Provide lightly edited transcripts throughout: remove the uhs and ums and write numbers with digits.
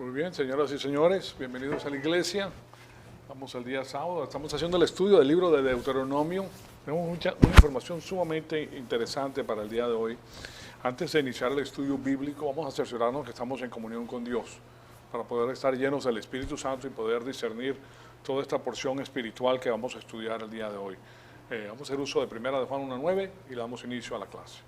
Muy bien, señoras y señores, bienvenidos a la iglesia. Vamos al día sábado, estamos haciendo el estudio del libro de Deuteronomio. Tenemos una información sumamente interesante para el día de hoy. Antes de iniciar el estudio bíblico, vamos a cerciorarnos que estamos en comunión con Dios, para poder estar llenos del Espíritu Santo y poder discernir toda esta porción espiritual que vamos a estudiar el día de hoy. Vamos a hacer uso de primera de Juan 1:9 y le damos inicio a la clase.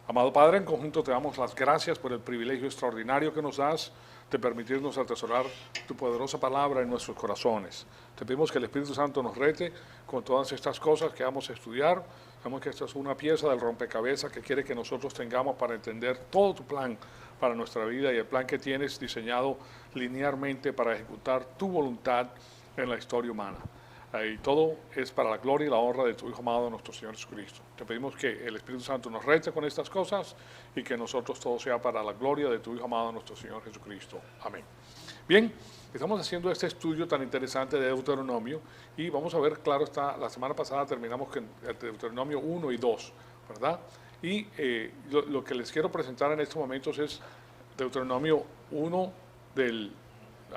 Amado Padre, en conjunto te damos las gracias por el privilegio extraordinario que nos das de permitirnos atesorar tu poderosa palabra en nuestros corazones. Te pedimos que el Espíritu Santo nos rete con todas estas cosas que vamos a estudiar. Sabemos que esta es una pieza del rompecabezas que quiere que nosotros tengamos para entender todo tu plan para nuestra vida y el plan que tienes diseñado linealmente para ejecutar tu voluntad en la historia humana. Y todo es para la gloria y la honra de tu Hijo amado, nuestro Señor Jesucristo. Te pedimos que el Espíritu Santo nos rete con estas cosas y que nosotros todo sea para la gloria de tu Hijo amado, nuestro Señor Jesucristo. Amén. Bien, estamos haciendo este estudio tan interesante de Deuteronomio y vamos a ver, claro está, la semana pasada terminamos con el Deuteronomio 1 y 2, ¿verdad? Y lo que les quiero presentar en estos momentos es Deuteronomio 1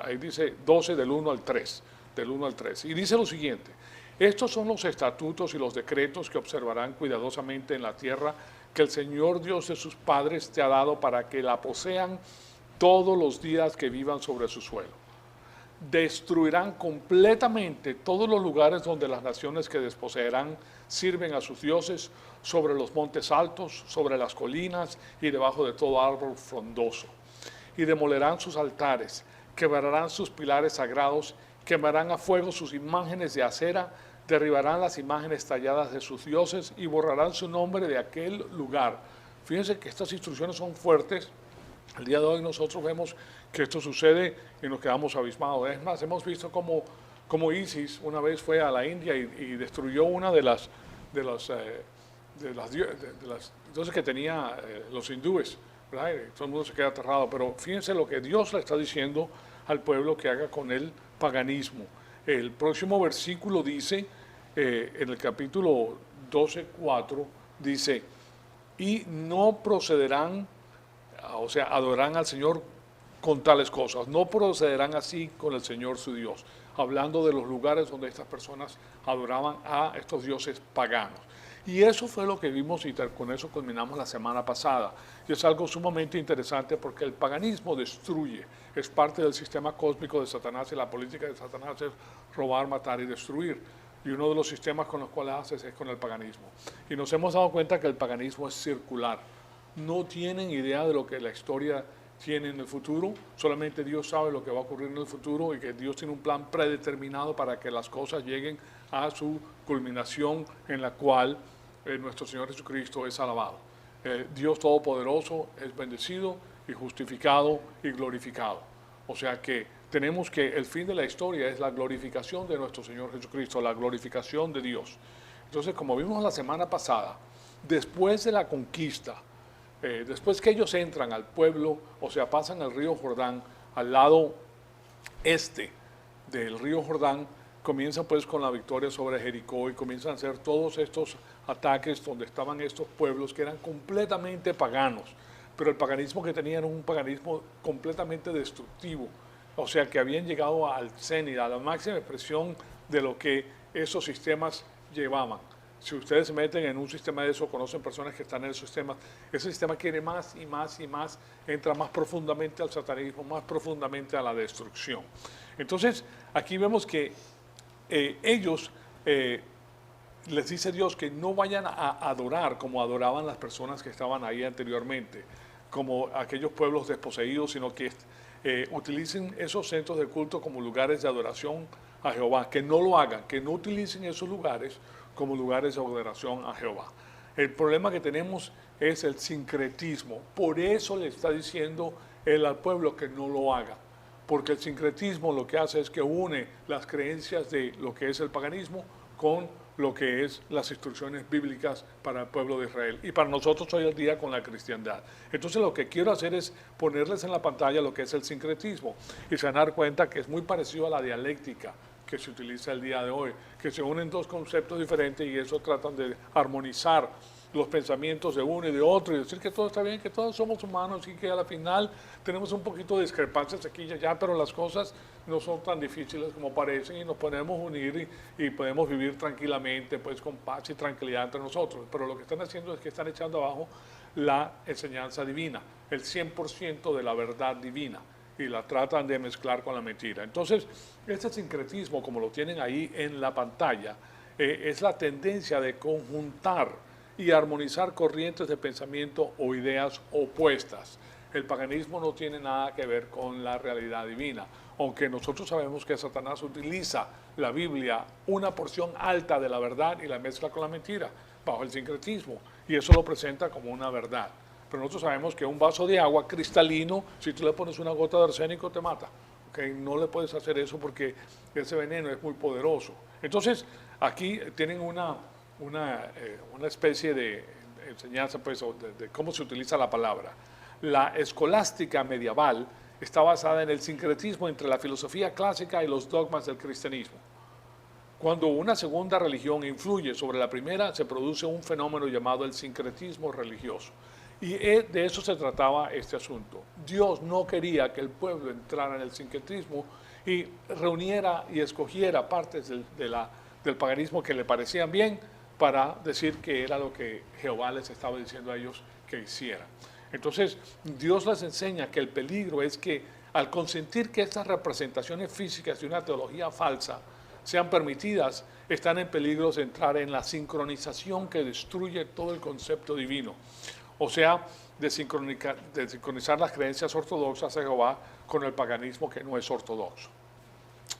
ahí dice 12 del 1 al 3. Del 1 al 3. Y dice lo siguiente: estos son los estatutos y los decretos que observarán cuidadosamente en la tierra que el Señor Dios de sus padres te ha dado para que la posean todos los días que vivan sobre su suelo. Destruirán completamente todos los lugares donde las naciones que desposeerán sirven a sus dioses, sobre los montes altos, sobre las colinas y debajo de todo árbol frondoso. Y demolerán sus altares, quebrarán sus pilares sagrados, quemarán a fuego sus imágenes de acera, derribarán las imágenes talladas de sus dioses y borrarán su nombre de aquel lugar. Fíjense que estas instrucciones son fuertes. El día de hoy nosotros vemos que esto sucede y nos quedamos abismados. Es más, hemos visto como ISIS una vez fue a la India y destruyó una de las dioses que tenía los hindúes, ¿verdad? Y todo el mundo se queda aterrado. Pero fíjense lo que Dios le está diciendo al pueblo que haga con él paganismo. El próximo versículo dice, en el capítulo 12:4, dice, y no procederán, o sea, adorarán al Señor con tales cosas, no procederán así con el Señor su Dios, hablando de los lugares donde estas personas adoraban a estos dioses paganos. Y eso fue lo que vimos y con eso culminamos la semana pasada. Y es algo sumamente interesante porque el paganismo destruye, es parte del sistema cósmico de Satanás y la política de Satanás es robar, matar y destruir. Y uno de los sistemas con los cuales haces es con el paganismo. Y nos hemos dado cuenta que el paganismo es circular. No tienen idea de lo que la historia tiene en el futuro, solamente Dios sabe lo que va a ocurrir en el futuro y que Dios tiene un plan predeterminado para que las cosas lleguen a su culminación en la cual nuestro Señor Jesucristo es alabado. Dios Todopoderoso es bendecido y justificado y glorificado. O sea que tenemos que el fin de la historia es la glorificación de nuestro Señor Jesucristo, la glorificación de Dios. Entonces, como vimos la semana pasada, después de la conquista, después que ellos entran al pueblo, o sea, pasan el río Jordán, al lado este del río Jordán, comienzan pues con la victoria sobre Jericó y comienzan a hacer todos estos ataques donde estaban estos pueblos que eran completamente paganos, pero el paganismo que tenían era un paganismo completamente destructivo, o sea que habían llegado al cenit, a la máxima expresión de lo que esos sistemas llevaban. Si ustedes se meten en un sistema de eso, conocen personas que están en ese sistema quiere más y más y más, entra más profundamente al satanismo, más profundamente a la destrucción. Entonces, aquí vemos que ellos, les dice Dios que no vayan a adorar como adoraban las personas que estaban ahí anteriormente, como aquellos pueblos desposeídos, sino que utilicen esos centros de culto como lugares de adoración a Jehová, que no lo hagan, que no utilicen esos lugares como lugares de adoración a Jehová. El problema que tenemos es el sincretismo. Por eso le está diciendo él al pueblo que no lo haga. Porque el sincretismo lo que hace es que une las creencias de lo que es el paganismo con lo que es las instrucciones bíblicas para el pueblo de Israel y para nosotros hoy en día con la cristiandad. Entonces lo que quiero hacer es ponerles en la pantalla lo que es el sincretismo y se van a dar cuenta que es muy parecido a la dialéctica que se utiliza el día de hoy, que se unen dos conceptos diferentes y eso tratan de armonizar los pensamientos de uno y de otro y decir que todo está bien, que todos somos humanos y que a la final tenemos un poquito de discrepancias aquí y allá, pero las cosas no son tan difíciles como parecen y nos podemos unir y podemos vivir tranquilamente, pues con paz y tranquilidad entre nosotros. Pero lo que están haciendo es que están echando abajo la enseñanza divina, el 100% de la verdad divina, y la tratan de mezclar con la mentira. Entonces, este sincretismo, como lo tienen ahí en la pantalla, es la tendencia de conjuntar y armonizar corrientes de pensamiento o ideas opuestas. El paganismo no tiene nada que ver con la realidad divina, aunque nosotros sabemos que Satanás utiliza la Biblia, una porción alta de la verdad, y la mezcla con la mentira, bajo el sincretismo, y eso lo presenta como una verdad. Pero nosotros sabemos que un vaso de agua cristalino, si tú le pones una gota de arsénico, te mata. ¿Okay? No le puedes hacer eso porque ese veneno es muy poderoso. Entonces, aquí tienen una especie de enseñanza, pues, de cómo se utiliza la palabra. La escolástica medieval está basada en el sincretismo entre la filosofía clásica y los dogmas del cristianismo. Cuando una segunda religión influye sobre la primera, se produce un fenómeno llamado el sincretismo religioso. Y de eso se trataba este asunto. Dios no quería que el pueblo entrara en el sincretismo y reuniera y escogiera partes del paganismo que le parecían bien para decir que era lo que Jehová les estaba diciendo a ellos que hicieran. Entonces, Dios les enseña que el peligro es que al consentir que estas representaciones físicas de una teología falsa sean permitidas, están en peligro de entrar en la sincronización que destruye todo el concepto divino. O sea, de sincronizar las creencias ortodoxas de Jehová con el paganismo que no es ortodoxo.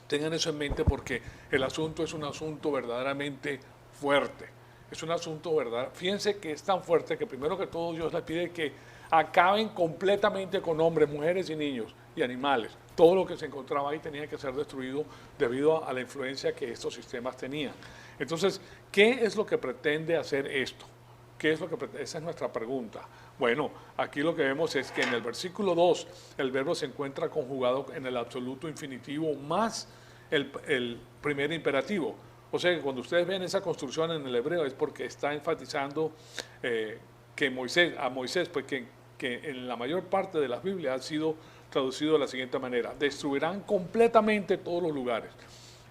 Tengan eso en mente porque el asunto es un asunto verdaderamente fuerte. Es un asunto verdadero. Fíjense que es tan fuerte que primero que todo Dios les pide que acaben completamente con hombres, mujeres y niños y animales. Todo lo que se encontraba ahí tenía que ser destruido debido a la influencia que estos sistemas tenían. Entonces, ¿qué es lo que pretende hacer esto? ¿Qué es lo que pretende? Esa es nuestra pregunta. Bueno, aquí lo que vemos es que en el versículo 2 el verbo se encuentra conjugado en el absoluto infinitivo más el primer imperativo. O sea que cuando ustedes ven esa construcción en el hebreo es porque está enfatizando que a Moisés, pues que en la mayor parte de las Biblias ha sido traducido de la siguiente manera: destruirán completamente todos los lugares.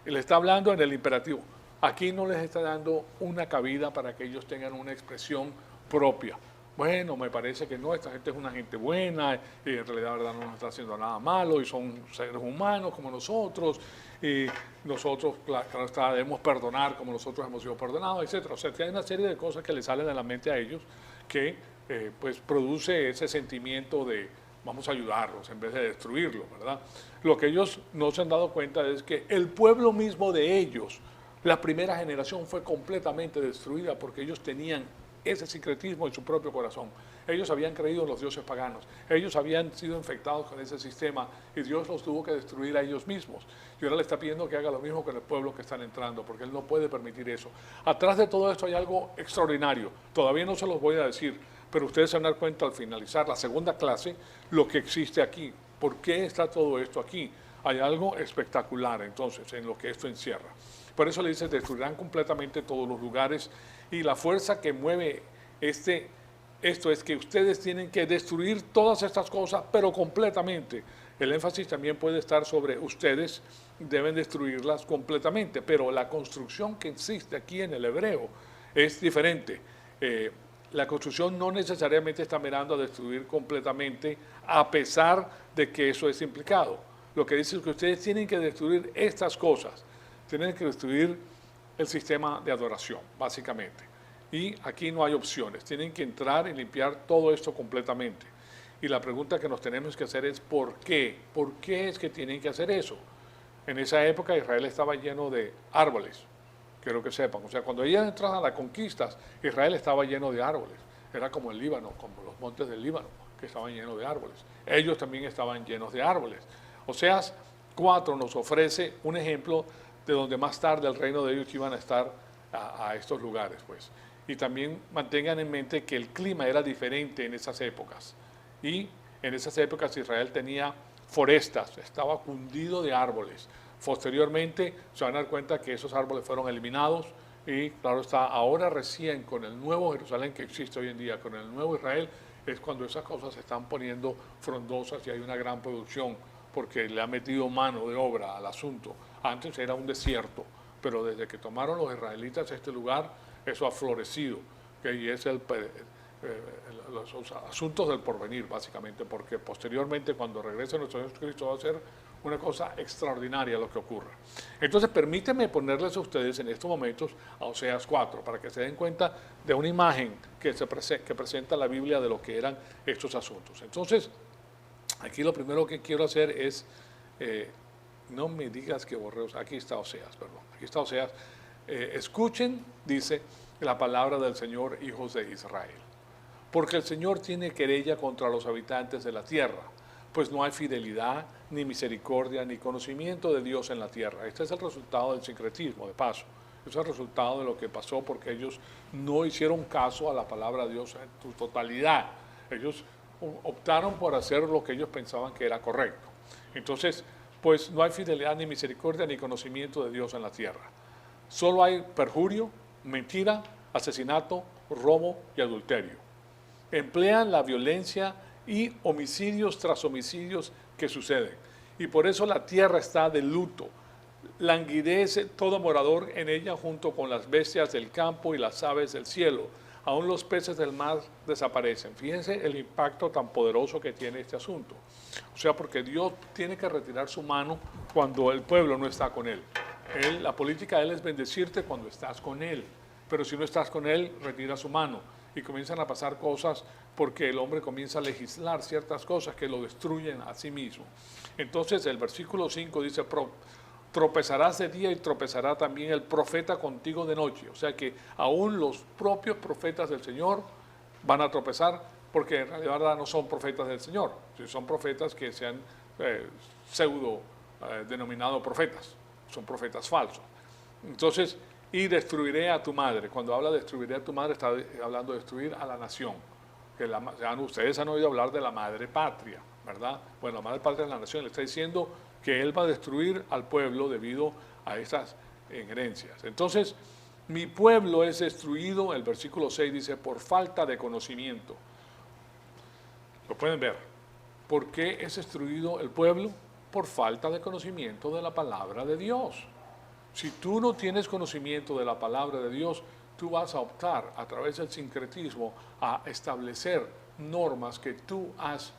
Él está hablando en el imperativo. Aquí no les está dando una cabida para que ellos tengan una expresión propia. Bueno, me parece que no, esta gente es una gente buena y en realidad verdad no nos está haciendo nada malo y son seres humanos como nosotros y nosotros, claro está, debemos perdonar como nosotros hemos sido perdonados, etc. O sea, que hay una serie de cosas que les salen de la mente a ellos que pues produce ese sentimiento de vamos a ayudarlos en vez de destruirlos, ¿verdad? Lo que ellos no se han dado cuenta es que el pueblo mismo de ellos, la primera generación, fue completamente destruida porque ellos tenían ese sincretismo en su propio corazón. Ellos habían creído en los dioses paganos, ellos habían sido infectados con ese sistema y Dios los tuvo que destruir a ellos mismos. Y ahora le está pidiendo que haga lo mismo con el pueblo que están entrando, porque Él no puede permitir eso. Atrás de todo esto hay algo extraordinario, todavía no se los voy a decir, pero ustedes se van a dar cuenta al finalizar la segunda clase lo que existe aquí. ¿Por qué está todo esto aquí? Hay algo espectacular entonces en lo que esto encierra. Por eso le dice, destruirán completamente todos los lugares, y la fuerza que mueve esto es que ustedes tienen que destruir todas estas cosas, pero completamente. El énfasis también puede estar sobre ustedes, deben destruirlas completamente, pero la construcción que existe aquí en el hebreo es diferente. La construcción no necesariamente está mirando a destruir completamente, a pesar de que eso es implicado. Lo que dice es que ustedes tienen que destruir estas cosas, tienen que destruir el sistema de adoración, básicamente. Y aquí no hay opciones, tienen que entrar y limpiar todo esto completamente. Y la pregunta que nos tenemos que hacer es ¿por qué? ¿Por qué es que tienen que hacer eso? En esa época Israel estaba lleno de árboles, quiero que sepan. O sea, cuando ellos entraron a las conquistas, Israel estaba lleno de árboles. Era como el Líbano, como los montes del Líbano, que estaban llenos de árboles. Ellos también estaban llenos de árboles. Oseas 4 nos ofrece un ejemplo de donde más tarde el reino de ellos iban a estar a estos lugares, pues. Y también mantengan en mente que el clima era diferente en esas épocas. Y en esas épocas Israel tenía forestas, estaba cundido de árboles. Posteriormente se van a dar cuenta que esos árboles fueron eliminados y claro está, ahora recién con el nuevo Jerusalén que existe hoy en día, con el nuevo Israel, es cuando esas cosas se están poniendo frondosas y hay una gran producción, porque le ha metido mano de obra al asunto. Antes era un desierto, pero desde que tomaron los israelitas este lugar, eso ha florecido, y es los asuntos del porvenir, básicamente, porque posteriormente, cuando regrese nuestro Señor Cristo, va a ser una cosa extraordinaria lo que ocurra. Entonces, permíteme ponerles a ustedes en estos momentos a Oseas 4, para que se den cuenta de una imagen que presenta la Biblia de lo que eran estos asuntos. Entonces, aquí lo primero que quiero hacer es, no me digas que borreos, aquí está Oseas, perdón, aquí está Oseas. Escuchen, dice, la palabra del Señor, hijos de Israel. Porque el Señor tiene querella contra los habitantes de la tierra, pues no hay fidelidad, ni misericordia, ni conocimiento de Dios en la tierra. Este es el resultado del sincretismo, de paso. Este es el resultado de lo que pasó porque ellos no hicieron caso a la palabra de Dios en su totalidad. Ellos optaron por hacer lo que ellos pensaban que era correcto. Entonces, pues no hay fidelidad, ni misericordia, ni conocimiento de Dios en la tierra. Solo hay perjurio, mentira, asesinato, robo y adulterio. Emplean la violencia y homicidios tras homicidios que suceden. Y por eso la tierra está de luto. Languidece todo morador en ella junto con las bestias del campo y las aves del cielo. Aún los peces del mar desaparecen. Fíjense el impacto tan poderoso que tiene este asunto. O sea, porque Dios tiene que retirar su mano cuando el pueblo no está con Él. La política de Él es bendecirte cuando estás con Él. Pero si no estás con Él, retira su mano. Y comienzan a pasar cosas porque el hombre comienza a legislar ciertas cosas que lo destruyen a sí mismo. Entonces el versículo 5 dice, tropezarás de día y tropezará también el profeta contigo de noche. O sea que aún los propios profetas del Señor van a tropezar porque en realidad no son profetas del Señor, son profetas que se han pseudo denominado profetas, son profetas falsos. Entonces, y destruiré a tu madre. Cuando habla de destruiré a tu madre, está hablando de destruir a la nación. Ustedes han oído hablar de la madre patria, ¿verdad? Bueno, la madre patria de la nación le está diciendo que él va a destruir al pueblo debido a estas injerencias. Entonces, mi pueblo es destruido, el versículo 6 dice, por falta de conocimiento. Lo pueden ver. ¿Por qué es destruido el pueblo? Por falta de conocimiento de la palabra de Dios. Si tú no tienes conocimiento de la palabra de Dios, tú vas a optar a través del sincretismo a establecer normas que tú has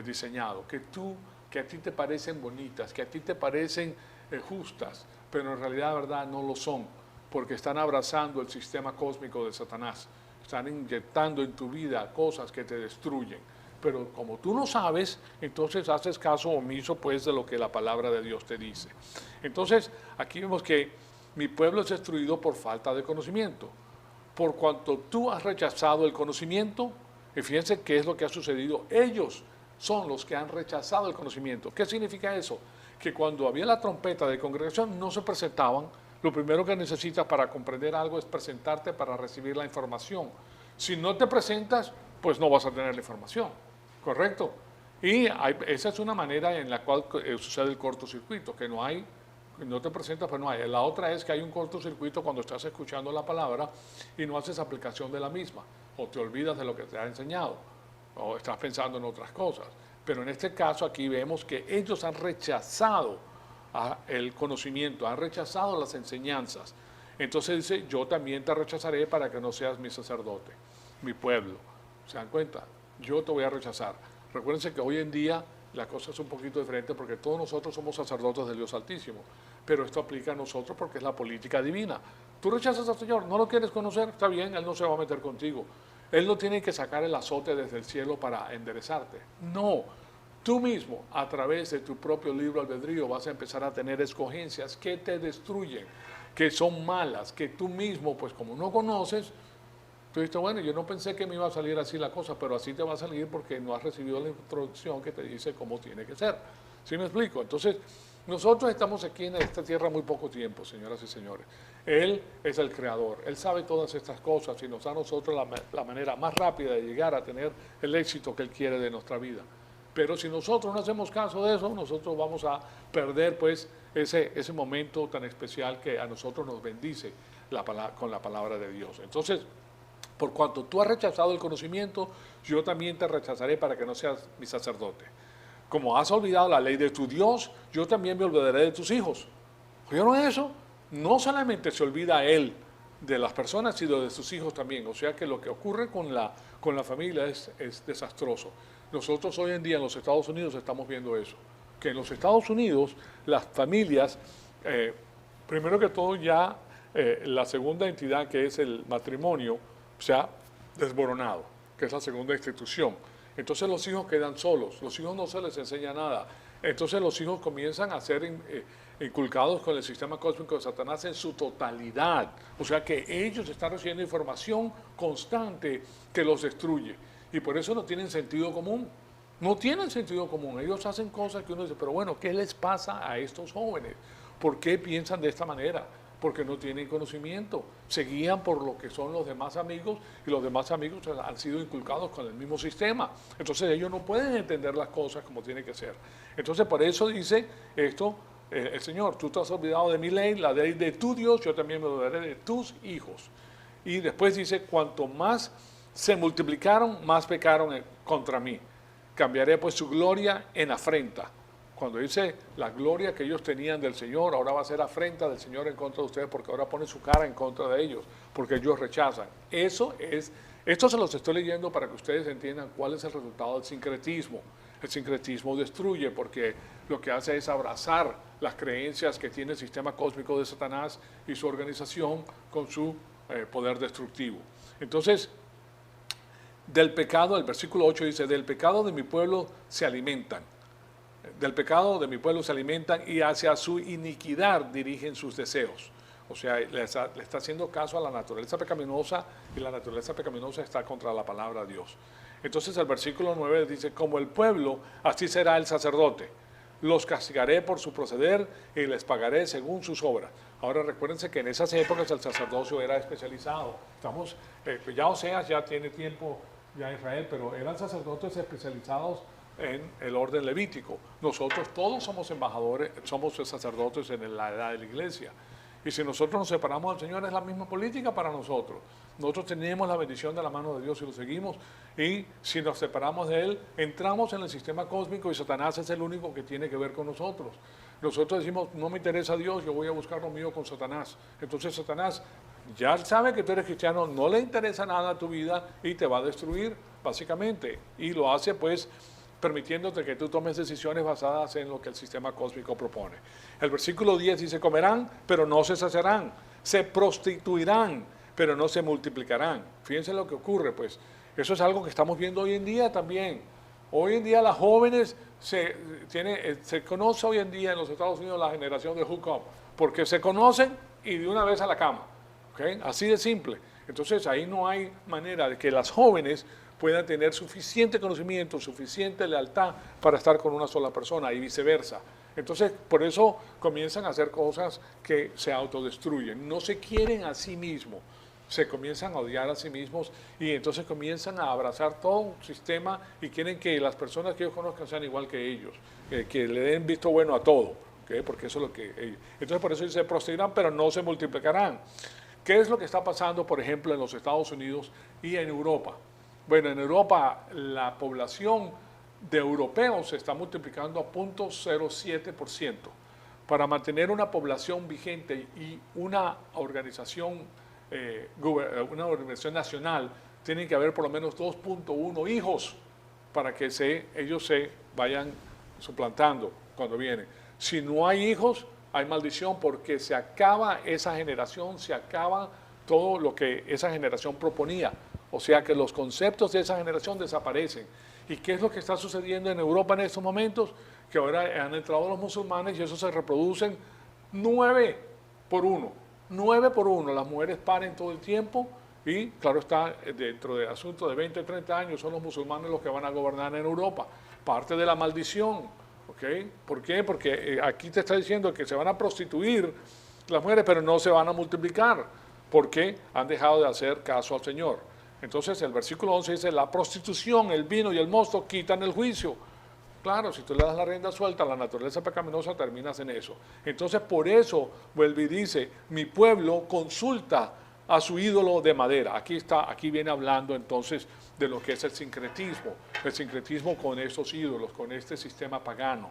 diseñado, que a ti te parecen bonitas, que a ti te parecen justas, pero en realidad, verdad, no lo son, porque están abrazando el sistema cósmico de Satanás, están inyectando en tu vida cosas que te destruyen. Pero como tú no sabes, entonces haces caso omiso pues de lo que la palabra de Dios te dice. Entonces, aquí vemos que mi pueblo es destruido por falta de conocimiento. Por cuanto tú has rechazado el conocimiento, y fíjense qué es lo que ha sucedido, ellos son los que han rechazado el conocimiento. ¿Qué significa eso? Que cuando había la trompeta de congregación no se presentaban. Lo primero que necesitas para comprender algo es presentarte para recibir la información. Si no te presentas, pues no vas a tener la información. ¿Correcto? Y esa es una manera en la cual sucede el cortocircuito, que no te presentas, pues no hay. La otra es que hay un cortocircuito cuando estás escuchando la palabra y no haces aplicación de la misma, o te olvidas de lo que te ha enseñado, o estás pensando en otras cosas. Pero en este caso aquí vemos que ellos han rechazado el conocimiento, han rechazado las enseñanzas. Entonces dice, yo también te rechazaré para que no seas mi sacerdote, mi pueblo. ¿Se dan cuenta? Yo te voy a rechazar. Recuérdense que hoy en día la cosa es un poquito diferente porque todos nosotros somos sacerdotes del Dios Altísimo, pero esto aplica a nosotros porque es la política divina. Tú rechazas al Señor, no lo quieres conocer, está bien, Él no se va a meter contigo. Él no tiene que sacar el azote desde el cielo para enderezarte. No, tú mismo, a través de tu propio libre albedrío, vas a empezar a tener escogencias que te destruyen, que son malas, que tú mismo, pues como no conoces, tú dices, bueno, yo no pensé que me iba a salir así la cosa, pero así te va a salir porque no has recibido la instrucción que te dice cómo tiene que ser. ¿Sí me explico? Entonces, nosotros estamos aquí en esta tierra muy poco tiempo, señoras y señores. Él es el creador, Él sabe todas estas cosas y nos da a nosotros la manera más rápida de llegar a tener el éxito que Él quiere de nuestra vida. Pero si nosotros no hacemos caso de eso, nosotros vamos a perder pues ese momento tan especial que a nosotros nos bendice con la palabra de Dios. Entonces, por cuanto tú has rechazado el conocimiento, yo también te rechazaré para que no seas mi sacerdote. Como has olvidado la ley de tu Dios, yo también me olvidaré de tus hijos. ¿Oyeron eso? No solamente se olvida él de las personas, sino de sus hijos también. O sea que lo que ocurre con la familia es desastroso. Nosotros hoy en día en los Estados Unidos estamos viendo eso. Que en los Estados Unidos las familias, primero que todo ya la segunda entidad que es el matrimonio se ha desboronado, que es la segunda institución. Entonces los hijos quedan solos, los hijos no se les enseña nada. Entonces los hijos comienzan a ser inculcados con el sistema cósmico de Satanás en su totalidad. O sea que ellos están recibiendo información constante que los destruye. Y por eso no tienen sentido común. No tienen sentido común. Ellos hacen cosas que uno dice, pero bueno, ¿qué les pasa a estos jóvenes? ¿Por qué piensan de esta manera? Porque no tienen conocimiento. Se guían por lo que son los demás amigos y los demás amigos han sido inculcados con el mismo sistema. Entonces ellos no pueden entender las cosas como tiene que ser. Entonces por eso dice esto el Señor, tú te has olvidado de mi ley, la ley de tu Dios, yo también me olvidaré de tus hijos. Y después dice, cuanto más se multiplicaron, más pecaron contra mí. Cambiaré pues su gloria en afrenta. Cuando dice la gloria que ellos tenían del Señor, ahora va a ser afrenta del Señor en contra de ustedes, porque ahora pone su cara en contra de ellos, porque ellos rechazan. Esto se los estoy leyendo para que ustedes entiendan cuál es el resultado del sincretismo. El sincretismo destruye porque lo que hace es abrazar las creencias que tiene el sistema cósmico de Satanás y su organización con su poder destructivo. Entonces, del pecado, el versículo 8 dice, del pecado de mi pueblo se alimentan. Del pecado de mi pueblo se alimentan y hacia su iniquidad dirigen sus deseos. O sea, le está haciendo caso a la naturaleza pecaminosa y la naturaleza pecaminosa está contra la palabra de Dios. Entonces el versículo 9 dice, como el pueblo, así será el sacerdote. Los castigaré por su proceder y les pagaré según sus obras. Ahora recuérdense que en esas épocas el sacerdocio era especializado. Ya Oseas ya tiene tiempo ya Israel, pero eran sacerdotes especializados en el orden levítico. Nosotros todos somos embajadores, somos sacerdotes en la edad de la iglesia. Y si nosotros nos separamos del Señor, es la misma política para nosotros. Nosotros tenemos la bendición de la mano de Dios y lo seguimos. Y si nos separamos de Él, entramos en el sistema cósmico y Satanás es el único que tiene que ver con nosotros. Nosotros decimos, no me interesa Dios, yo voy a buscar lo mío con Satanás. Entonces Satanás ya sabe que tú eres cristiano, no le interesa nada a tu vida y te va a destruir, básicamente. Y lo hace pues permitiéndote que tú tomes decisiones basadas en lo que el sistema cósmico propone. El versículo 10 dice, comerán, pero no se saciarán, se prostituirán, pero no se multiplicarán. Fíjense lo que ocurre, pues. Eso es algo que estamos viendo hoy en día también. Hoy en día las jóvenes, se conoce hoy en día en los Estados Unidos la generación de hook up, porque se conocen y de una vez a la cama. ¿Okay? Así de simple. Entonces ahí no hay manera de que las jóvenes puedan tener suficiente conocimiento, suficiente lealtad para estar con una sola persona y viceversa. Entonces, por eso comienzan a hacer cosas que se autodestruyen. No se quieren a sí mismos, se comienzan a odiar a sí mismos y entonces comienzan a abrazar todo un sistema y quieren que las personas que ellos conozcan sean igual que ellos, que le den visto bueno a todo, ¿okay? Porque eso es lo que ellos... Entonces, por eso se prostituirán, pero no se multiplicarán. ¿Qué es lo que está pasando, por ejemplo, en los Estados Unidos y en Europa? Bueno, en Europa la población de europeos se está multiplicando a 0.07%. Para mantener una población vigente y una organización nacional, tienen que haber por lo menos 2.1 hijos para que ellos se vayan suplantando cuando vienen. Si no hay hijos, hay maldición porque se acaba esa generación, se acaba todo lo que esa generación proponía. O sea que los conceptos de esa generación desaparecen. ¿Y qué es lo que está sucediendo en Europa en estos momentos? Que ahora han entrado los musulmanes y eso se reproducen 9 por 1. 9 por 1. Las mujeres paren todo el tiempo y claro está, dentro del asunto de 20 o 30 años son los musulmanes los que van a gobernar en Europa. Parte de la maldición. ¿Okay? ¿Por qué? Porque aquí te está diciendo que se van a prostituir las mujeres, pero no se van a multiplicar, porque han dejado de hacer caso al Señor. Entonces el versículo 11 dice, la prostitución, el vino y el mosto quitan el juicio. Claro, si tú le das la rienda suelta a la naturaleza pecaminosa, terminas en eso. Entonces, por eso vuelve y dice, mi pueblo consulta a su ídolo de madera. Aquí está, aquí viene hablando entonces de lo que es el sincretismo con estos ídolos, con este sistema pagano.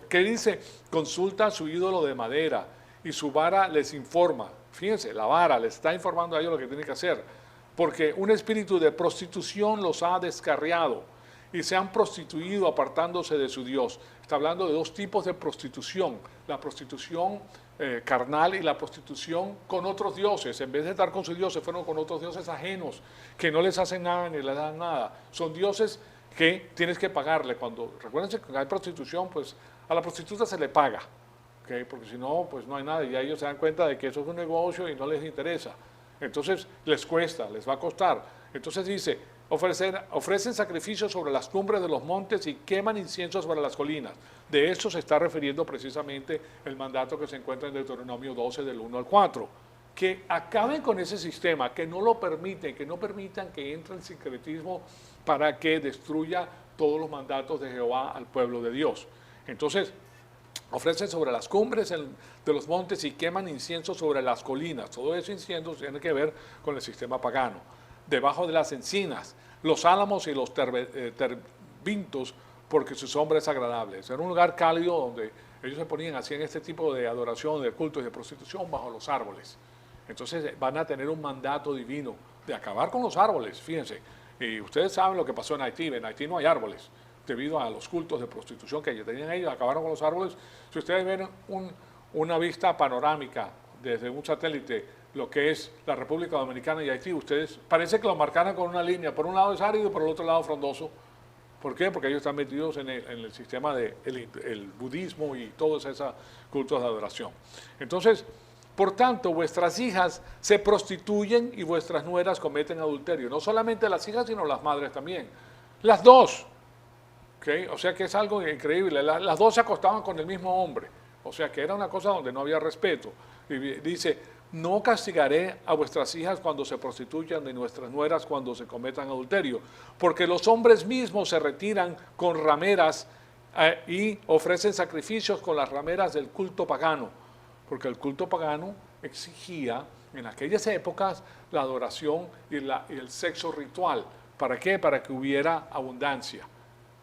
¿Qué dice? Consulta a su ídolo de madera y su vara les informa. Fíjense, la vara les está informando a ellos lo que tienen que hacer, porque un espíritu de prostitución los ha descarriado y se han prostituido apartándose de su Dios. Está hablando de dos tipos de prostitución, la prostitución carnal y la prostitución con otros dioses. En vez de estar con su Dios, se fueron con otros dioses ajenos que no les hacen nada ni les dan nada. Son dioses que tienes que pagarle. Recuérdense que hay prostitución, pues a la prostituta se le paga, ¿okay? Porque si no, pues no hay nada, y ellos se dan cuenta de que eso es un negocio y no les interesa. Entonces les cuesta, les va a costar. Entonces dice, ofrecen sacrificios sobre las cumbres de los montes y queman incienso sobre las colinas. De esto se está refiriendo precisamente el mandato que se encuentra en Deuteronomio 12 del 1 al 4. Que acaben con ese sistema, que no lo permiten, que no permitan que entre el sincretismo para que destruya todos los mandatos de Jehová al pueblo de Dios. Entonces, ofrecen sobre las cumbres de los montes y queman incienso sobre las colinas. Todo ese incienso tiene que ver con el sistema pagano. Debajo de las encinas, los álamos y los terbintos, porque su sombra es agradable. Era un lugar cálido donde ellos se ponían, hacían este tipo de adoración, de cultos y de prostitución bajo los árboles. Entonces van a tener un mandato divino de acabar con los árboles, fíjense. Y ustedes saben lo que pasó en Haití. En Haití no hay árboles, debido a los cultos de prostitución que tenían ellos, acabaron con los árboles. Si ustedes ven una vista panorámica desde un satélite, lo que es la República Dominicana y Haití, ustedes parece que lo marcaran con una línea, por un lado es árido, por el otro lado frondoso. ¿Por qué? Porque ellos están metidos en el sistema del budismo y todos esos cultos de adoración. Entonces, por tanto, vuestras hijas se prostituyen y vuestras nueras cometen adulterio. No solamente las hijas, sino las madres también. Las dos. ¿Okay? O sea que es algo increíble. Las dos se acostaban con el mismo hombre. O sea que era una cosa donde no había respeto. Y dice, no castigaré a vuestras hijas cuando se prostituyan, ni nuestras nueras cuando se cometan adulterio. Porque los hombres mismos se retiran con rameras y ofrecen sacrificios con las rameras del culto pagano. Porque el culto pagano exigía en aquellas épocas la adoración y el sexo ritual. ¿Para qué? Para que hubiera abundancia.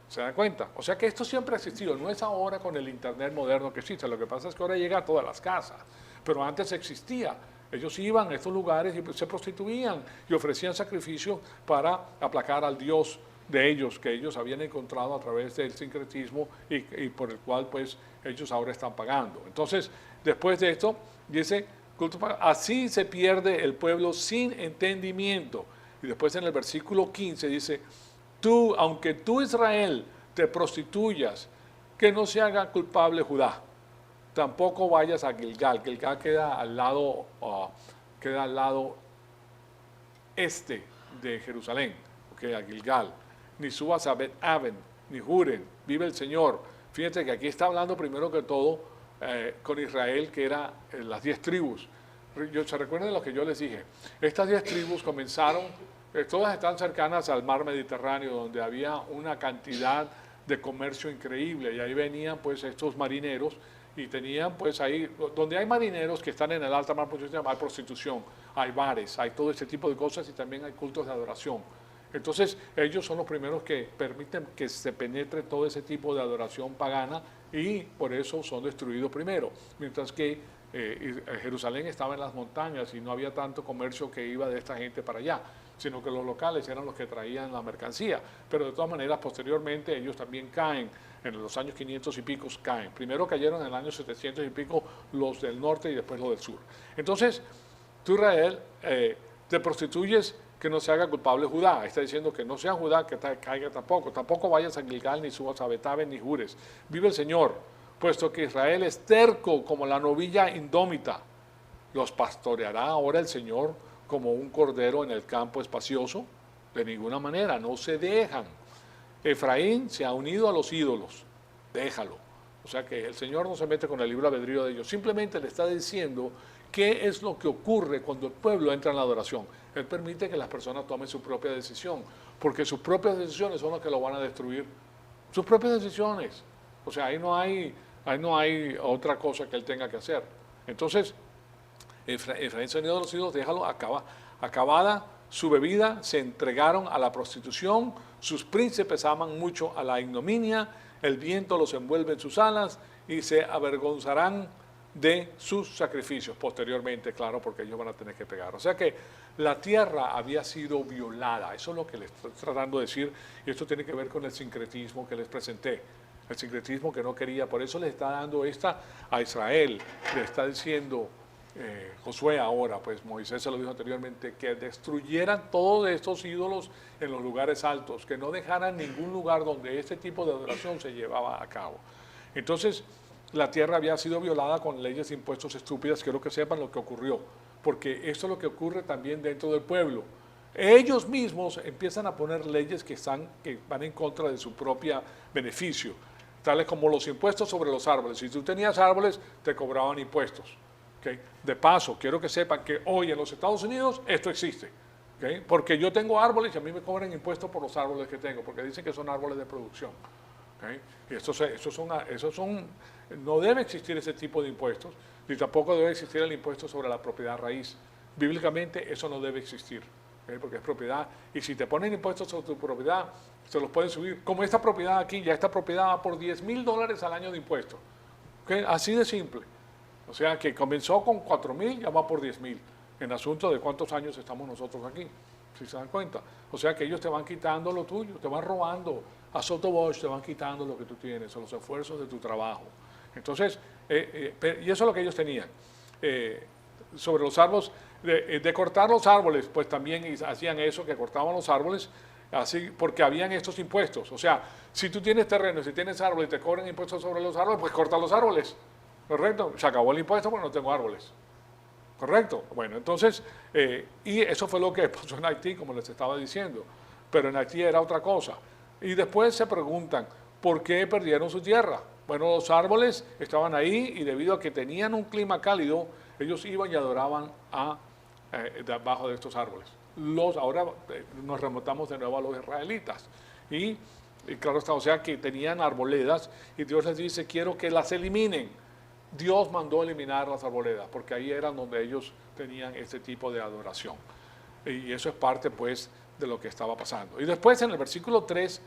¿Se dan cuenta? O sea que esto siempre ha existido, no es ahora con el internet moderno que existe, lo que pasa es que ahora llega a todas las casas, pero antes existía. Ellos iban a estos lugares y se prostituían y ofrecían sacrificios para aplacar al Dios de ellos, que ellos habían encontrado a través del sincretismo y por el cual pues ellos ahora están pagando. Entonces, después de esto, dice, así se pierde el pueblo sin entendimiento. Y después en el versículo 15 dice, aunque tú Israel te prostituyas, que no se haga culpable Judá. Tampoco vayas a Gilgal. Gilgal queda al lado este de Jerusalén, okay, a Gilgal. Ni subas a Bet-Aven, ni juren, vive el Señor. Fíjense que aquí está hablando primero que todo con Israel, que era las 10 tribus. ¿Se recuerdan de lo que yo les dije? Estas 10 tribus comenzaron, todas están cercanas al mar Mediterráneo, donde había una cantidad de comercio increíble, y ahí venían pues estos marineros, y tenían pues ahí, donde hay marineros que están en el alta mar, pues, hay prostitución, hay bares, hay todo ese tipo de cosas, y también hay cultos de adoración. Entonces ellos son los primeros que permiten que se penetre todo ese tipo de adoración pagana, y por eso son destruidos primero, mientras que Jerusalén estaba en las montañas y no había tanto comercio que iba de esta gente para allá, sino que los locales eran los que traían la mercancía. Pero de todas maneras, posteriormente ellos también caen, en los años 500 y pico caen. Primero cayeron en el año 700 y pico los del norte y después los del sur. Entonces, tú Israel, te prostituyes, que no se haga culpable Judá. Está diciendo que no sea Judá, que caiga tampoco. Tampoco vayas a Gilgal, ni subas a Bet-Aven, ni jures. Vive el Señor, puesto que Israel es terco como la novilla indómita. ¿Los pastoreará ahora el Señor como un cordero en el campo espacioso? De ninguna manera, no se dejan. Efraín se ha unido a los ídolos, déjalo. O sea que el Señor no se mete con el libre albedrío de ellos, simplemente le está diciendo qué es lo que ocurre cuando el pueblo entra en la adoración. Él permite que las personas tomen su propia decisión, porque sus propias decisiones son las que lo van a destruir sus propias decisiones. O sea, ahí no hay otra cosa que él tenga que hacer. Entonces, Efraín se unió a los ídolos, déjalo, acabada su bebida, se entregaron a la prostitución, sus príncipes aman mucho a la ignominia, el viento los envuelve en sus alas y se avergonzarán de sus sacrificios posteriormente, claro, porque ellos van a tener que pegar. O sea que la tierra había sido violada, eso es lo que les estoy tratando de decir, y esto tiene que ver con el sincretismo que les presenté, el sincretismo que no quería, por eso les está dando esta a Israel, le está diciendo Josué ahora, pues Moisés se lo dijo anteriormente, que destruyeran todos estos ídolos en los lugares altos, que no dejaran ningún lugar donde este tipo de adoración se llevaba a cabo. Entonces, la tierra había sido violada con leyes de impuestos estúpidas. Quiero que sepan lo que ocurrió, porque esto es lo que ocurre también dentro del pueblo. Ellos mismos empiezan a poner leyes que van en contra de su propio beneficio, tales como los impuestos sobre los árboles. Si tú tenías árboles, te cobraban impuestos. ¿Okay? De paso, quiero que sepan que hoy en los Estados Unidos esto existe. ¿Okay? Porque yo tengo árboles y a mí me cobran impuestos por los árboles que tengo, porque dicen que son árboles de producción. ¿Okay? Y esos son, no debe existir ese tipo de impuestos, ni tampoco debe existir el impuesto sobre la propiedad raíz. Bíblicamente eso no debe existir, ¿okay? Porque es propiedad, y si te ponen impuestos sobre tu propiedad, se los pueden subir. Como esta propiedad aquí, ya esta propiedad va por $10,000 al año de impuestos. ¿Okay? Así de simple. O sea que comenzó con 4,000, ya va por 10,000, en asunto de cuántos años estamos nosotros aquí, si se dan cuenta. O sea que ellos te van quitando lo tuyo, te van robando. A sotoboche te van quitando lo que tú tienes, o los esfuerzos de tu trabajo. Entonces, y eso es lo que ellos tenían. Sobre los árboles, de cortar los árboles, pues también hacían eso, que cortaban los árboles, así, porque habían estos impuestos. O sea, si tú tienes terreno, si tienes árboles y te cobran impuestos sobre los árboles, pues corta los árboles. ¿Correcto? Se acabó el impuesto porque no tengo árboles. ¿Correcto? Bueno, entonces, y eso fue lo que pasó en Haití, como les estaba diciendo. Pero en Haití era otra cosa. Y después se preguntan, ¿por qué perdieron su tierra? Bueno, los árboles estaban ahí y debido a que tenían un clima cálido, ellos iban y adoraban debajo de estos árboles. Ahora nos remontamos de nuevo a los israelitas. Y claro está, o sea que tenían arboledas y Dios les dice, quiero que las eliminen. Dios mandó eliminar las arboledas, porque ahí eran donde ellos tenían este tipo de adoración. Y eso es parte, pues, de lo que estaba pasando. Y después, en el versículo 3,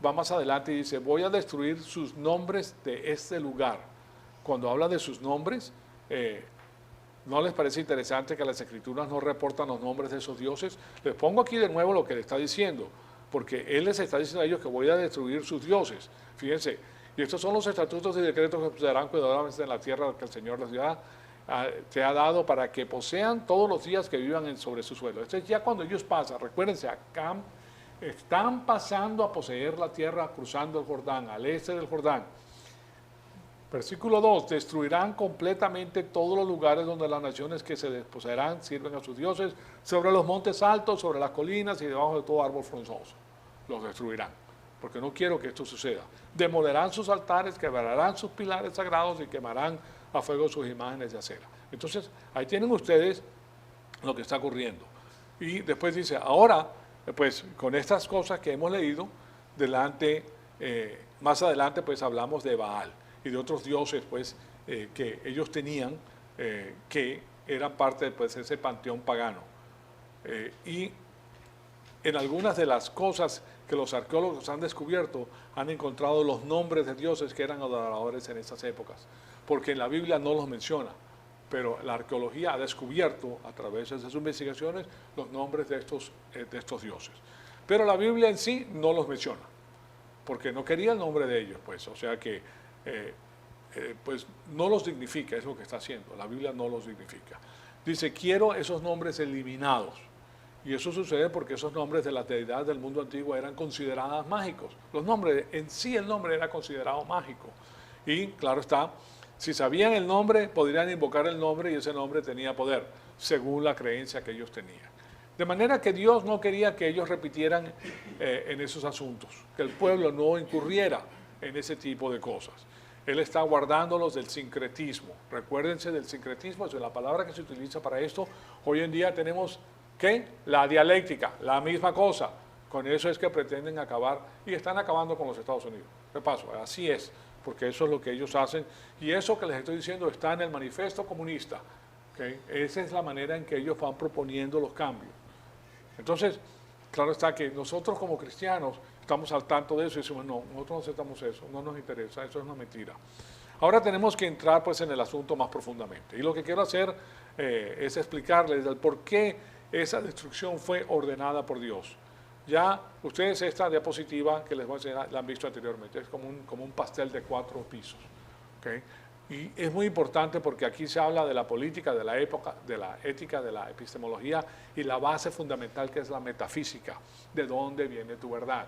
va más adelante y dice, voy a destruir sus nombres de este lugar. Cuando habla de sus nombres, ¿no les parece interesante que las Escrituras no reportan los nombres de esos dioses? Les pongo aquí de nuevo lo que le está diciendo, porque Él les está diciendo a ellos que voy a destruir sus dioses. Fíjense, y estos son los estatutos y decretos que serán cuidadosamente en la tierra que el Señor te ha dado para que posean todos los días que vivan sobre su suelo. Esto es ya cuando ellos pasan, recuérdense, acá están pasando a poseer la tierra cruzando el Jordán, al este del Jordán. Versículo 2, destruirán completamente todos los lugares donde las naciones que se desposeerán sirven a sus dioses, sobre los montes altos, sobre las colinas y debajo de todo árbol frondoso. Los destruirán, porque no quiero que esto suceda. Demolerán sus altares, quebrarán sus pilares sagrados y quemarán a fuego sus imágenes de acera. Entonces, ahí tienen ustedes lo que está ocurriendo. Y después dice, ahora, pues con estas cosas que hemos leído, más adelante pues hablamos de Baal y de otros dioses pues que ellos tenían, que eran parte pues, de ese panteón pagano. Y en algunas de las cosas que los arqueólogos han descubierto, han encontrado los nombres de dioses que eran adoradores en esas épocas, porque en la Biblia no los menciona, pero la arqueología ha descubierto a través de sus investigaciones los nombres de estos dioses. Pero la Biblia en sí no los menciona, porque no quería el nombre de ellos, pues, o sea que pues no los dignifica, es lo que está haciendo, la Biblia no los dignifica. Dice, quiero esos nombres eliminados. Y eso sucede porque esos nombres de las deidades del mundo antiguo eran consideradas mágicos. Los nombres, en sí el nombre era considerado mágico. Y claro está, si sabían el nombre, podrían invocar el nombre y ese nombre tenía poder, según la creencia que ellos tenían. De manera que Dios no quería que ellos repitieran en esos asuntos, que el pueblo no incurriera en ese tipo de cosas. Él está guardándolos del sincretismo. Recuérdense del sincretismo, es la palabra que se utiliza para esto. Hoy en día tenemos, ¿qué? La dialéctica, la misma cosa. Con eso es que pretenden acabar y están acabando con los Estados Unidos. Repaso, así es, porque eso es lo que ellos hacen y eso que les estoy diciendo está en el manifiesto comunista. ¿Okay? Esa es la manera en que ellos van proponiendo los cambios. Entonces, claro está que nosotros como cristianos estamos al tanto de eso y decimos, no, nosotros no aceptamos eso, no nos interesa, eso es una mentira. Ahora tenemos que entrar pues en el asunto más profundamente. Y lo que quiero hacer es explicarles el por qué esa destrucción fue ordenada por Dios. Ya ustedes esta diapositiva que les voy a enseñar la han visto anteriormente, es como un pastel de 4 pisos. ¿Okay? Y es muy importante porque aquí se habla de la política, de la época, de la ética, de la epistemología y la base fundamental que es la metafísica, de dónde viene tu verdad.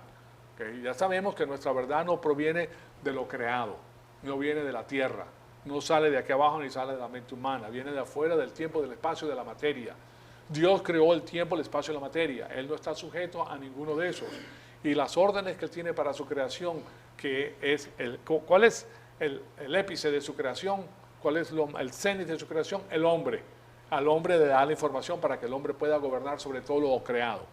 ¿Okay? Ya sabemos que nuestra verdad no proviene de lo creado, no viene de la tierra, no sale de aquí abajo ni sale de la mente humana, viene de afuera del tiempo, del espacio, de la materia. Dios creó el tiempo, el espacio y la materia. Él no está sujeto a ninguno de esos. Y las órdenes que Él tiene para su creación, que es ¿cuál es el épice de su creación? ¿Cuál es el cénit de su creación? El hombre. Al hombre le da la información para que el hombre pueda gobernar sobre todo lo creado.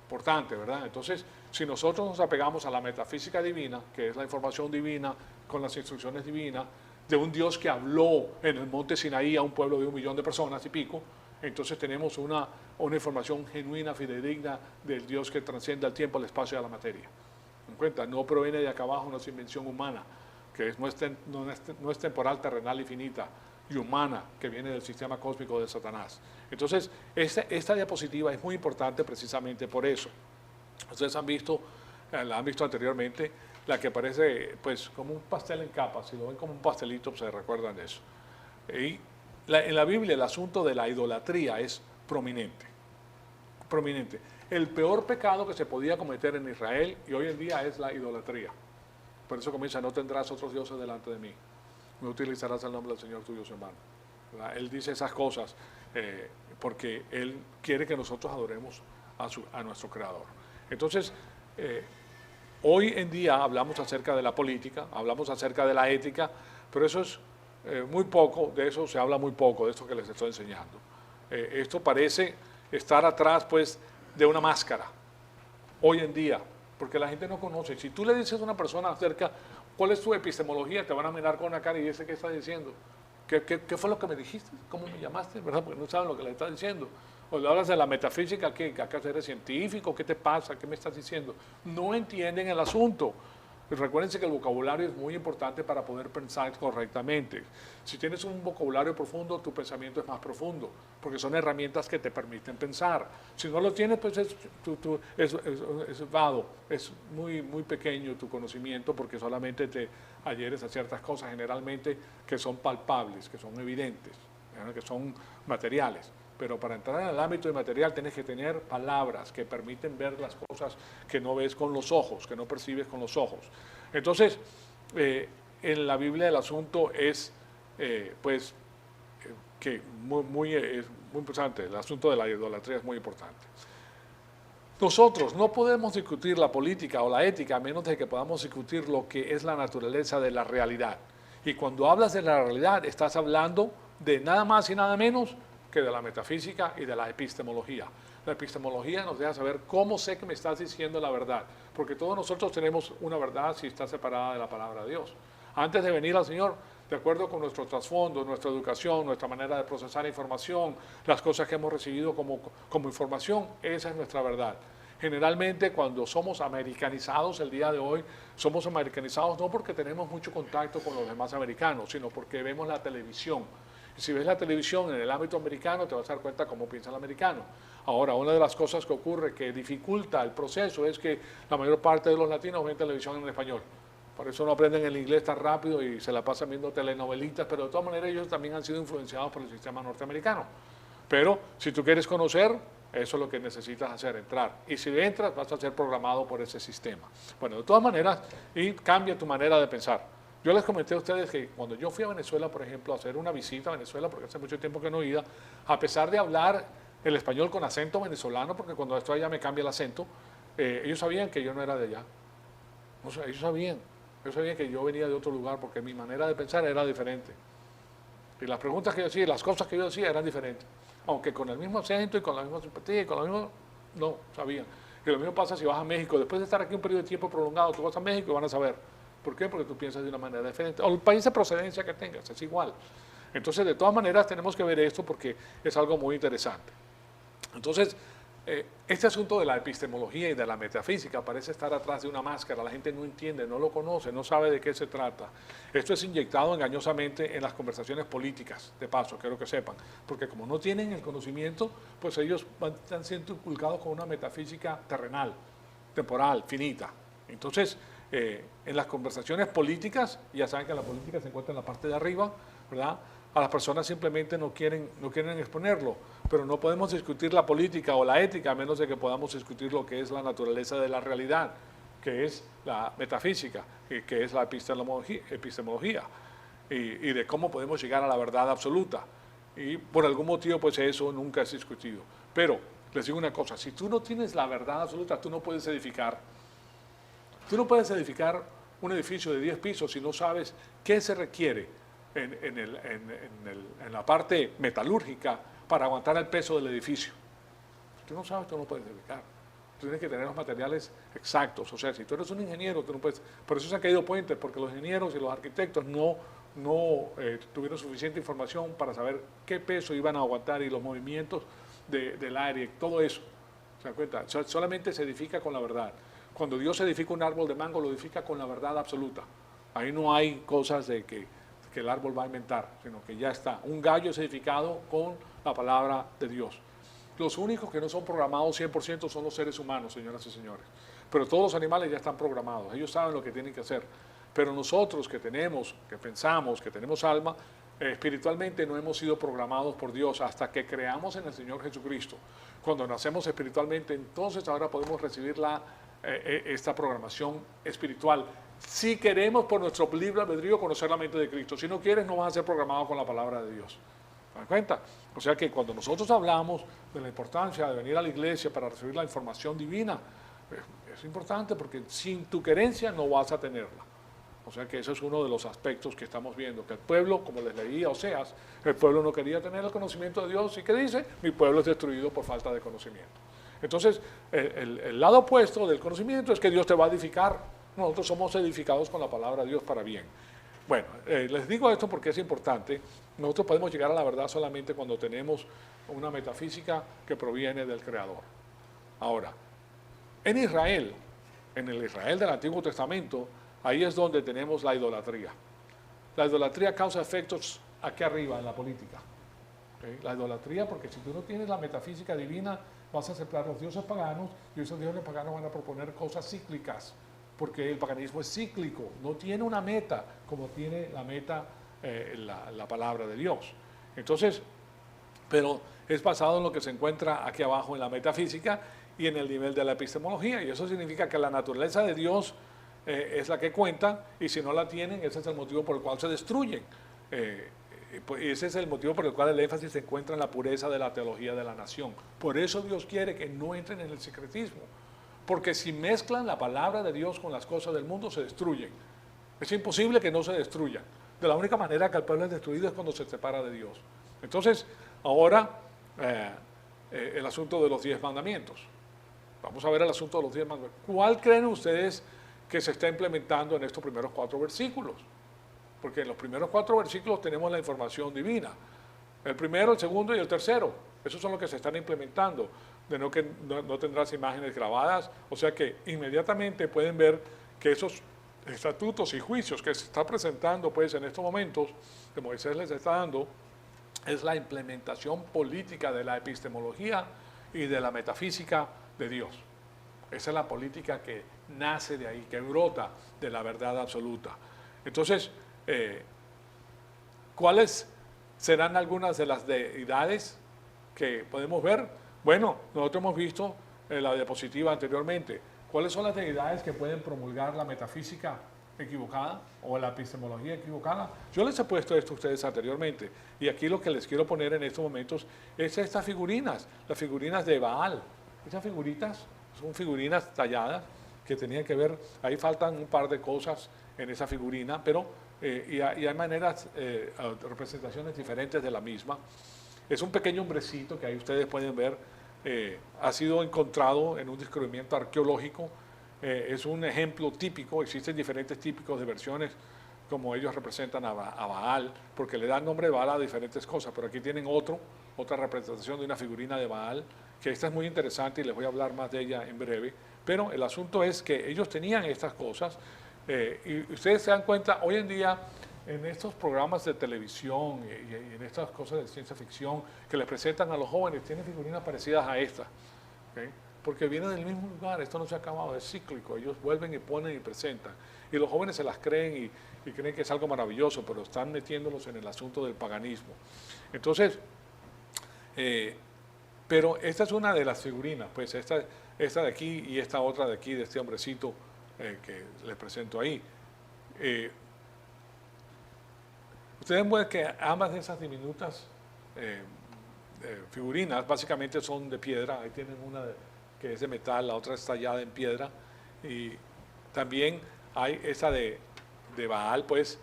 Importante, ¿verdad? Entonces, si nosotros nos apegamos a la metafísica divina, que es la información divina con las instrucciones divinas, de un Dios que habló en el monte Sinaí a un pueblo de 1 millón de personas y pico, entonces tenemos una información genuina, fidedigna del Dios que trasciende el tiempo, el espacio y la materia. ¿En cuenta? No proviene de acá abajo una invención humana, que no es temporal, terrenal y finita, y humana, que viene del sistema cósmico de Satanás. Entonces, esta diapositiva es muy importante precisamente por eso. Ustedes la han visto anteriormente, la que parece pues como un pastel en capas, si lo ven como un pastelito, se recuerdan de eso. Y en la Biblia el asunto de la idolatría es prominente. Prominente. El peor pecado que se podía cometer en Israel y hoy en día es la idolatría. Por eso comienza, no tendrás otros dioses delante de mí. No utilizarás el nombre del Señor tuyo en vano. Él dice esas cosas porque Él quiere que nosotros adoremos a nuestro Creador. Entonces, hoy en día hablamos acerca de la política, hablamos acerca de la ética, pero eso es muy poco, de eso se habla muy poco, de esto que les estoy enseñando. Esto parece estar atrás pues de una máscara, hoy en día, porque la gente no conoce. Si tú le dices a una persona acerca, ¿cuál es tu epistemología? Te van a mirar con una cara y dice, ¿qué está diciendo? ¿Qué fue lo que me dijiste? ¿Cómo me llamaste? ¿Verdad? Porque no saben lo que le está diciendo. O le hablas de la metafísica, ¿qué? ¿Acaso eres científico? ¿Qué te pasa? ¿Qué me estás diciendo? No entienden el asunto. Recuérdense que el vocabulario es muy importante para poder pensar correctamente. Si tienes un vocabulario profundo, tu pensamiento es más profundo, porque son herramientas que te permiten pensar. Si no lo tienes, pues es vado, es muy, muy pequeño tu conocimiento, porque solamente te adhieres a ciertas cosas generalmente que son palpables, que son evidentes, que son materiales. Pero para entrar en el ámbito inmaterial tienes que tener palabras que permiten ver las cosas que no ves con los ojos, que no percibes con los ojos. Entonces, en la Biblia el asunto es, que es muy importante, el asunto de la idolatría es muy importante. Nosotros no podemos discutir la política o la ética a menos de que podamos discutir lo que es la naturaleza de la realidad. Y cuando hablas de la realidad, estás hablando de nada más y nada menos que de la metafísica y de la epistemología. La epistemología nos deja saber cómo sé que me estás diciendo la verdad, porque todos nosotros tenemos una verdad si está separada de la palabra de Dios. Antes de venir al Señor, de acuerdo con nuestro trasfondo, nuestra educación, nuestra manera de procesar información, las cosas que hemos recibido como información, esa es nuestra verdad. Generalmente cuando somos americanizados el día de hoy, somos americanizados no porque tenemos mucho contacto con los demás americanos, sino porque vemos la televisión. Si ves la televisión en el ámbito americano, te vas a dar cuenta cómo piensa el americano. Ahora, una de las cosas que ocurre que dificulta el proceso es que la mayor parte de los latinos ven televisión en español. Por eso no aprenden el inglés tan rápido y se la pasan viendo telenovelitas, pero de todas maneras ellos también han sido influenciados por el sistema norteamericano. Pero si tú quieres conocer, eso es lo que necesitas hacer, entrar. Y si entras, vas a ser programado por ese sistema. Bueno, de todas maneras, y cambia tu manera de pensar. Yo les comenté a ustedes que cuando yo fui a Venezuela, por ejemplo, a hacer una visita a Venezuela, porque hace mucho tiempo que no iba, a pesar de hablar el español con acento venezolano, porque cuando estoy allá me cambia el acento, ellos sabían que yo no era de allá. O sea, ellos sabían que yo venía de otro lugar, porque mi manera de pensar era diferente. Y las preguntas que yo hacía, las cosas que yo decía eran diferentes. Aunque con el mismo acento y con la misma simpatía y con lo mismo, no, sabían. Y lo mismo pasa si vas a México. Después de estar aquí un periodo de tiempo prolongado, tú vas a México y van a saber. ¿Por qué? Porque tú piensas de una manera diferente. O el país de procedencia que tengas, es igual. Entonces, de todas maneras, tenemos que ver esto porque es algo muy interesante. Entonces, este asunto de la epistemología y de la metafísica parece estar atrás de una máscara. La gente no entiende, no lo conoce, no sabe de qué se trata. Esto es inyectado engañosamente en las conversaciones políticas, de paso, quiero que sepan. Porque como no tienen el conocimiento, pues ellos están siendo inculcados con una metafísica terrenal, temporal, finita. Entonces, en las conversaciones políticas, ya saben que la política se encuentra en la parte de arriba, ¿verdad? A las personas simplemente no quieren exponerlo, pero no podemos discutir la política o la ética a menos de que podamos discutir lo que es la naturaleza de la realidad, que es la metafísica, que es la epistemología y de cómo podemos llegar a la verdad absoluta. Y por algún motivo, pues eso nunca es discutido. Pero les digo una cosa, si tú no tienes la verdad absoluta, tú no puedes edificar. Tú no puedes edificar un edificio de 10 pisos si no sabes qué se requiere en la parte metalúrgica para aguantar el peso del edificio. Si tú no sabes, tú no puedes edificar. Tú tienes que tener los materiales exactos. O sea, si tú eres un ingeniero, tú no puedes... Por eso se han caído puentes, porque los ingenieros y los arquitectos no tuvieron suficiente información para saber qué peso iban a aguantar y los movimientos del aire, todo eso. ¿Se dan cuenta? Solamente se edifica con la verdad. Cuando Dios edifica un árbol de mango, lo edifica con la verdad absoluta. Ahí no hay cosas de que el árbol va a inventar, sino que ya está. Un gallo es edificado con la palabra de Dios. Los únicos que no son programados 100% son los seres humanos, señoras y señores. Pero todos los animales ya están programados, ellos saben lo que tienen que hacer. Pero nosotros que pensamos, que tenemos alma, espiritualmente no hemos sido programados por Dios hasta que creamos en el Señor Jesucristo. Cuando nacemos espiritualmente, entonces ahora podemos recibir esta programación espiritual. Si queremos por nuestro libre albedrío conocer la mente de Cristo, si no quieres no vas a ser programado con la palabra de Dios. ¿Se dan cuenta? O sea que cuando nosotros hablamos de la importancia de venir a la iglesia para recibir la información divina, es importante porque sin tu querencia no vas a tenerla. O sea que ese es uno de los aspectos que estamos viendo, que el pueblo, como les leía Oseas, el pueblo no quería tener el conocimiento de Dios y que dice, mi pueblo es destruido por falta de conocimiento. Entonces, el lado opuesto del conocimiento es que Dios te va a edificar. Nosotros somos edificados con la palabra de Dios para bien. Bueno, les digo esto porque es importante. Nosotros podemos llegar a la verdad solamente cuando tenemos una metafísica que proviene del Creador. Ahora, en Israel, en el Israel del Antiguo Testamento, ahí es donde tenemos la idolatría. La idolatría causa efectos aquí arriba en la política. ¿Okay? La idolatría, porque si tú no tienes la metafísica divina, vas a aceptar los dioses paganos y esos dioses paganos van a proponer cosas cíclicas, porque el paganismo es cíclico, no tiene una meta como tiene la meta la palabra de Dios. Entonces, pero es basado en lo que se encuentra aquí abajo en la metafísica y en el nivel de la epistemología, y eso significa que la naturaleza de Dios es la que cuenta, y si no la tienen, ese es el motivo por el cual se destruyen. Ese es el motivo por el cual el énfasis se encuentra en la pureza de la teología de la nación. Por eso Dios quiere que no entren en el secretismo, porque si mezclan la palabra de Dios con las cosas del mundo, se destruyen. Es imposible que no se destruyan. De la única manera que el pueblo es destruido es cuando se separa de Dios. Entonces, ahora, el asunto de los 10 mandamientos. Vamos a ver el asunto de los 10 mandamientos. ¿Cuál creen ustedes que se está implementando en estos primeros 4 versículos? Porque en los primeros 4 versículos tenemos la información divina. El primero, el segundo y el tercero. Esos son los que se están implementando. De que no tendrás imágenes grabadas. O sea que inmediatamente pueden ver que esos estatutos y juicios que se está presentando pues en estos momentos, que Moisés les está dando, es la implementación política de la epistemología y de la metafísica de Dios. Esa es la política que nace de ahí, que brota de la verdad absoluta. Entonces, ¿cuáles serán algunas de las deidades que podemos ver? Bueno, nosotros hemos visto la diapositiva anteriormente. ¿Cuáles son las deidades que pueden promulgar la metafísica equivocada o la epistemología equivocada? Yo les he puesto esto a ustedes anteriormente, y aquí lo que les quiero poner en estos momentos es estas figurinas, las figurinas de Baal. Esas figuritas son figurinas talladas que tenían que ver, ahí faltan un par de cosas en esa figurina, pero y hay maneras, representaciones diferentes de la misma. Es un pequeño hombrecito que ahí ustedes pueden ver ha sido encontrado en un descubrimiento arqueológico. Es un ejemplo típico, existen diferentes típicos de versiones como ellos representan a Baal, porque le dan nombre de Baal a diferentes cosas, pero aquí tienen otra representación de una figurina de Baal, que esta es muy interesante y les voy a hablar más de ella en breve, pero el asunto es que ellos tenían estas cosas, y ustedes se dan cuenta, hoy en día, en estos programas de televisión y en estas cosas de ciencia ficción que les presentan a los jóvenes, tienen figurinas parecidas a estas, ¿okay? Porque vienen del mismo lugar, esto no se ha acabado, es cíclico, ellos vuelven y ponen y presentan, y los jóvenes se las creen y creen que es algo maravilloso, pero están metiéndolos en el asunto del paganismo. Entonces, pero esta es una de las figurinas, pues esta de aquí y esta otra de aquí, de este hombrecito que les presento ahí. Ustedes ven que ambas de esas diminutas figurinas básicamente son de piedra, ahí tienen una que es de metal, la otra es tallada en piedra, y también hay esa de Baal, pues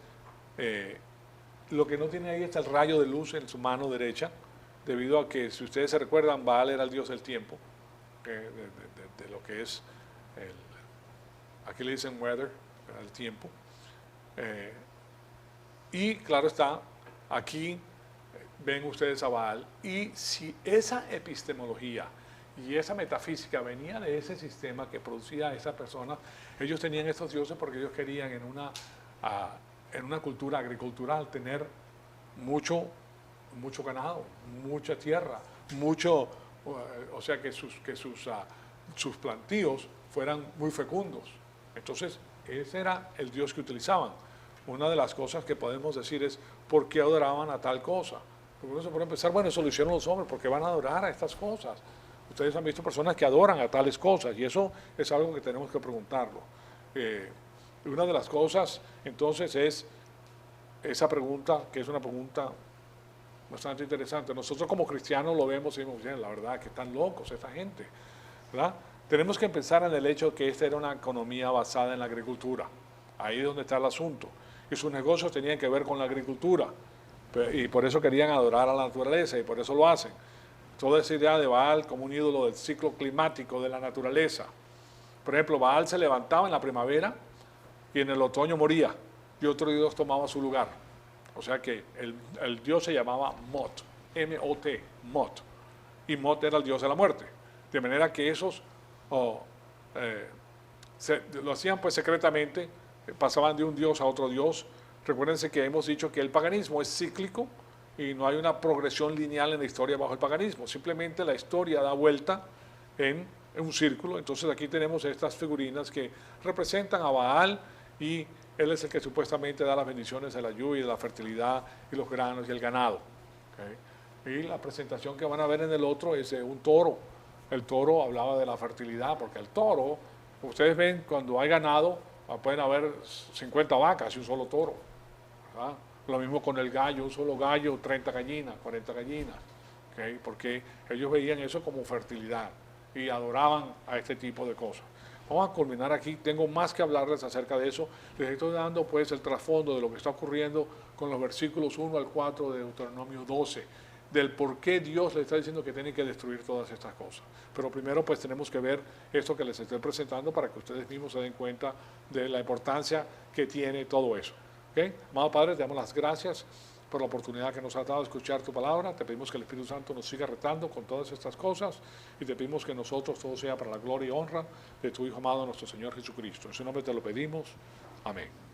lo que no tiene ahí es el rayo de luz en su mano derecha, debido a que, si ustedes se recuerdan, Baal era el dios del tiempo, de lo que es, aquí le dicen weather, el tiempo, y claro está, aquí ven ustedes a Baal, y si esa epistemología y esa metafísica venía de ese sistema que producía a esa persona, ellos tenían estos dioses porque ellos querían en una cultura agricultural tener mucho ganado, mucha tierra, o sea que sus plantíos fueran muy fecundos. Entonces, ese era el dios que utilizaban. Una de las cosas que podemos decir es, ¿por qué adoraban a tal cosa? Porque uno se puede pensar, bueno, eso lo hicieron los hombres, ¿por qué van a adorar a estas cosas? Ustedes han visto personas que adoran a tales cosas, y eso es algo que tenemos que preguntarlo. Una de las cosas, entonces, es esa pregunta, que es una pregunta bastante interesante. Nosotros como cristianos lo vemos y decimos, bien, la verdad, que están locos esta gente, ¿verdad? Tenemos que pensar en el hecho de que esta era una economía basada en la agricultura. Ahí es donde está el asunto. Y sus negocios tenían que ver con la agricultura. Y por eso querían adorar a la naturaleza, y por eso lo hacen. Toda esa idea de Baal como un ídolo del ciclo climático de la naturaleza. Por ejemplo, Baal se levantaba en la primavera y en el otoño moría, y otro dios tomaba su lugar. O sea que el dios se llamaba Mot, M-O-T, Mot. Y Mot era el dios de la muerte. De manera que esos lo hacían pues secretamente, pasaban de un dios a otro dios. Recuérdense que hemos dicho que el paganismo es cíclico y no hay una progresión lineal en la historia bajo el paganismo. Simplemente la historia da vuelta en un círculo. Entonces aquí tenemos estas figurinas que representan a Baal, y él es el que supuestamente da las bendiciones de la lluvia, de la fertilidad y los granos y el ganado. ¿Okay? Y la presentación que van a ver en el otro es un toro. El toro hablaba de la fertilidad, porque el toro, ustedes ven, cuando hay ganado, pueden haber 50 vacas y un solo toro, ¿verdad? Lo mismo con el gallo, un solo gallo, 30 gallinas, 40 gallinas, ¿okay? Porque ellos veían eso como fertilidad y adoraban a este tipo de cosas. Vamos a culminar aquí, tengo más que hablarles acerca de eso. Les estoy dando pues el trasfondo de lo que está ocurriendo con los versículos 1 al 4 de Deuteronomio 12, del por qué Dios le está diciendo que tienen que destruir todas estas cosas. Pero primero pues tenemos que ver esto que les estoy presentando para que ustedes mismos se den cuenta de la importancia que tiene todo eso. ¿Okay? Amado Padre, te damos las gracias por la oportunidad que nos has dado de escuchar tu palabra. Te pedimos que el Espíritu Santo nos siga retando con todas estas cosas, y te pedimos que nosotros todo sea para la gloria y honra de tu Hijo amado, nuestro Señor Jesucristo. En su nombre te lo pedimos. Amén.